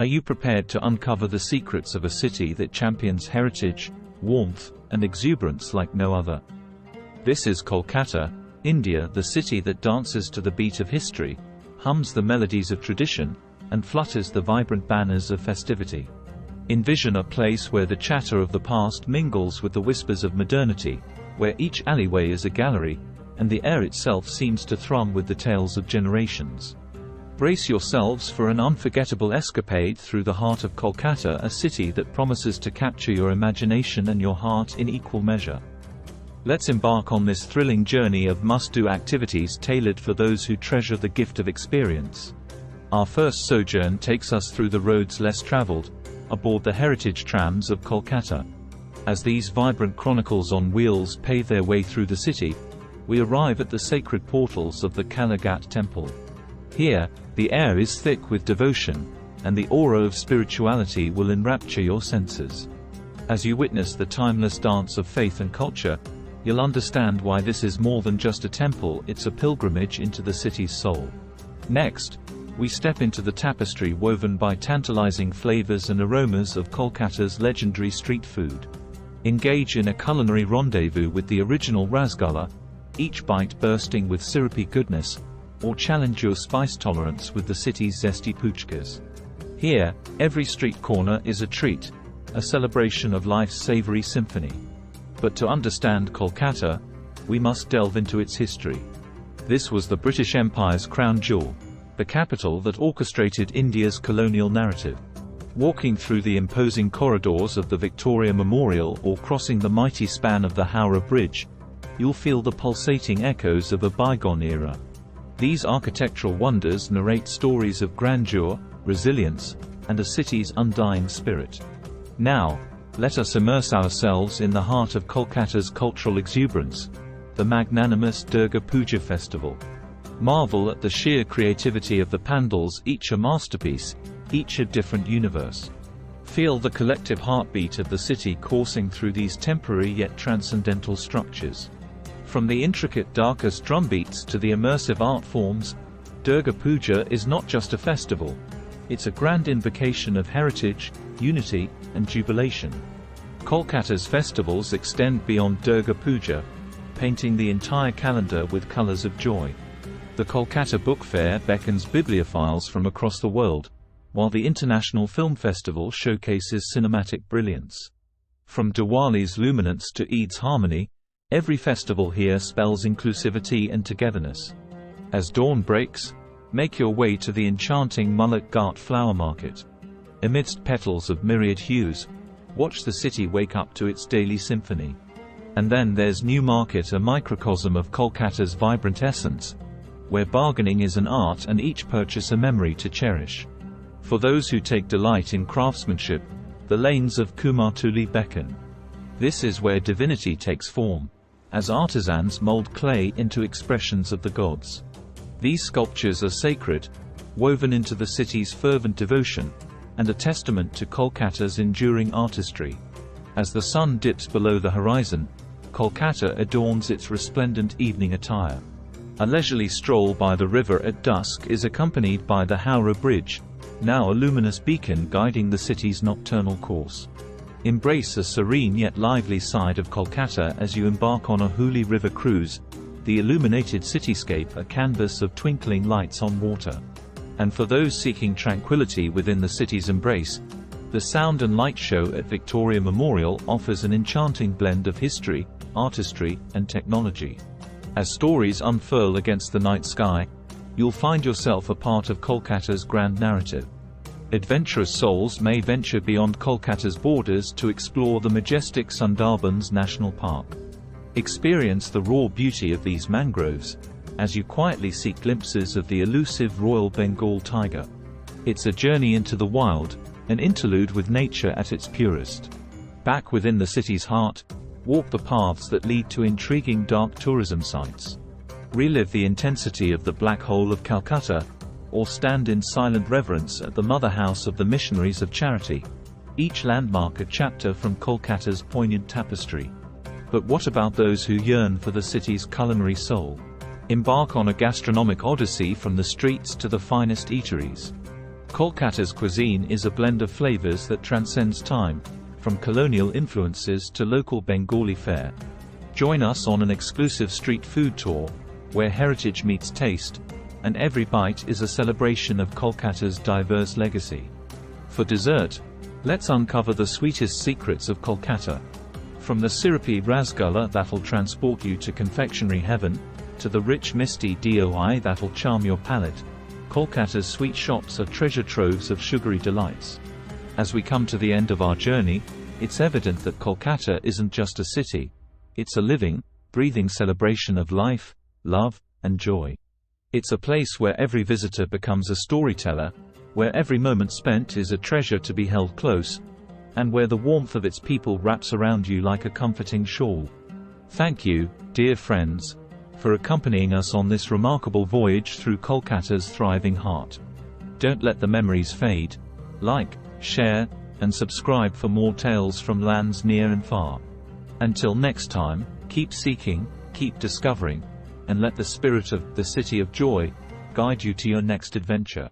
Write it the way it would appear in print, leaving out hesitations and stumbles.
Are you prepared to uncover the secrets of a city that champions heritage, warmth, and exuberance like no other? This is Kolkata, India, the city that dances to the beat of history, hums the melodies of tradition, and flutters the vibrant banners of festivity. Envision a place where the chatter of the past mingles with the whispers of modernity, where each alleyway is a gallery, and the air itself seems to thrum with the tales of generations. Brace yourselves for an unforgettable escapade through the heart of Kolkata, a city that promises to capture your imagination and your heart in equal measure. Let's embark on this thrilling journey of must-do activities tailored for those who treasure the gift of experience. Our first sojourn takes us through the roads less traveled, aboard the heritage trams of Kolkata. As these vibrant chronicles on wheels pave their way through the city, we arrive at the sacred portals of the Kalighat Temple. Here, the air is thick with devotion, and the aura of spirituality will enrapture your senses. As you witness the timeless dance of faith and culture, you'll understand why this is more than just a temple, it's a pilgrimage into the city's soul. Next, we step into the tapestry woven by tantalizing flavors and aromas of Kolkata's legendary street food. Engage in a culinary rendezvous with the original rasgulla, each bite bursting with syrupy goodness, or challenge your spice tolerance with the city's zesty puchkas. Here, every street corner is a treat, a celebration of life's savory symphony. But to understand Kolkata, we must delve into its history. This was the British Empire's crown jewel, the capital that orchestrated India's colonial narrative. Walking through the imposing corridors of the Victoria Memorial or crossing the mighty span of the Howrah Bridge, you'll feel the pulsating echoes of a bygone era. These architectural wonders narrate stories of grandeur, resilience, and a city's undying spirit. Now, let us immerse ourselves in the heart of Kolkata's cultural exuberance, the magnanimous Durga Puja festival. Marvel at the sheer creativity of the pandals, each a masterpiece, each a different universe. Feel the collective heartbeat of the city coursing through these temporary yet transcendental structures. From the intricate darkest drumbeats to the immersive art forms, Durga Puja is not just a festival. It's a grand invocation of heritage, unity, and jubilation. Kolkata's festivals extend beyond Durga Puja, painting the entire calendar with colors of joy. The Kolkata Book Fair beckons bibliophiles from across the world, while the International Film Festival showcases cinematic brilliance. From Diwali's luminance to Eid's harmony, every festival here spells inclusivity and togetherness. As dawn breaks, make your way to the enchanting Mullick Ghat flower market. Amidst petals of myriad hues, watch the city wake up to its daily symphony. And then there's Newmarket, a microcosm of Kolkata's vibrant essence, where bargaining is an art and each purchase a memory to cherish. For those who take delight in craftsmanship, the lanes of Kumartuli beckon. This is where divinity takes form, as artisans mold clay into expressions of the gods. These sculptures are sacred, woven into the city's fervent devotion, and a testament to Kolkata's enduring artistry. As the sun dips below the horizon, Kolkata adorns its resplendent evening attire. A leisurely stroll by the river at dusk is accompanied by the Howrah Bridge, now a luminous beacon guiding the city's nocturnal course. Embrace a serene yet lively side of Kolkata as you embark on a Hooghly river cruise, the illuminated cityscape a canvas of twinkling lights on water. And for those seeking tranquility within the city's embrace, the Sound and Light Show at Victoria Memorial offers an enchanting blend of history, artistry, and technology. As stories unfurl against the night sky, you'll find yourself a part of Kolkata's grand narrative. Adventurous souls may venture beyond Kolkata's borders to explore the majestic Sundarbans National Park. Experience the raw beauty of these mangroves, as you quietly seek glimpses of the elusive Royal Bengal tiger. It's a journey into the wild, an interlude with nature at its purest. Back within the city's heart, walk the paths that lead to intriguing dark tourism sites. Relive the intensity of the Black Hole of Calcutta, or stand in silent reverence at the mother house of the missionaries of charity. Each landmark a chapter from Kolkata's poignant tapestry. But what about those who yearn for the city's culinary soul? Embark on a gastronomic odyssey from the streets to the finest eateries. Kolkata's cuisine is a blend of flavors that transcends time, from colonial influences to local Bengali fare. Join us on an exclusive street food tour, where heritage meets taste, and every bite is a celebration of Kolkata's diverse legacy. For dessert, let's uncover the sweetest secrets of Kolkata. From the syrupy rasgulla that'll transport you to confectionery heaven, to the rich misty doi that'll charm your palate, Kolkata's sweet shops are treasure troves of sugary delights. As we come to the end of our journey, it's evident that Kolkata isn't just a city. It's a living, breathing celebration of life, love, and joy. It's a place where every visitor becomes a storyteller, where every moment spent is a treasure to be held close, and where the warmth of its people wraps around you like a comforting shawl. Thank you, dear friends, for accompanying us on this remarkable voyage through Kolkata's thriving heart. Don't let the memories fade. Like, share, and subscribe for more tales from lands near and far. Until next time, keep seeking, keep discovering, and let the spirit of the City of Joy guide you to your next adventure.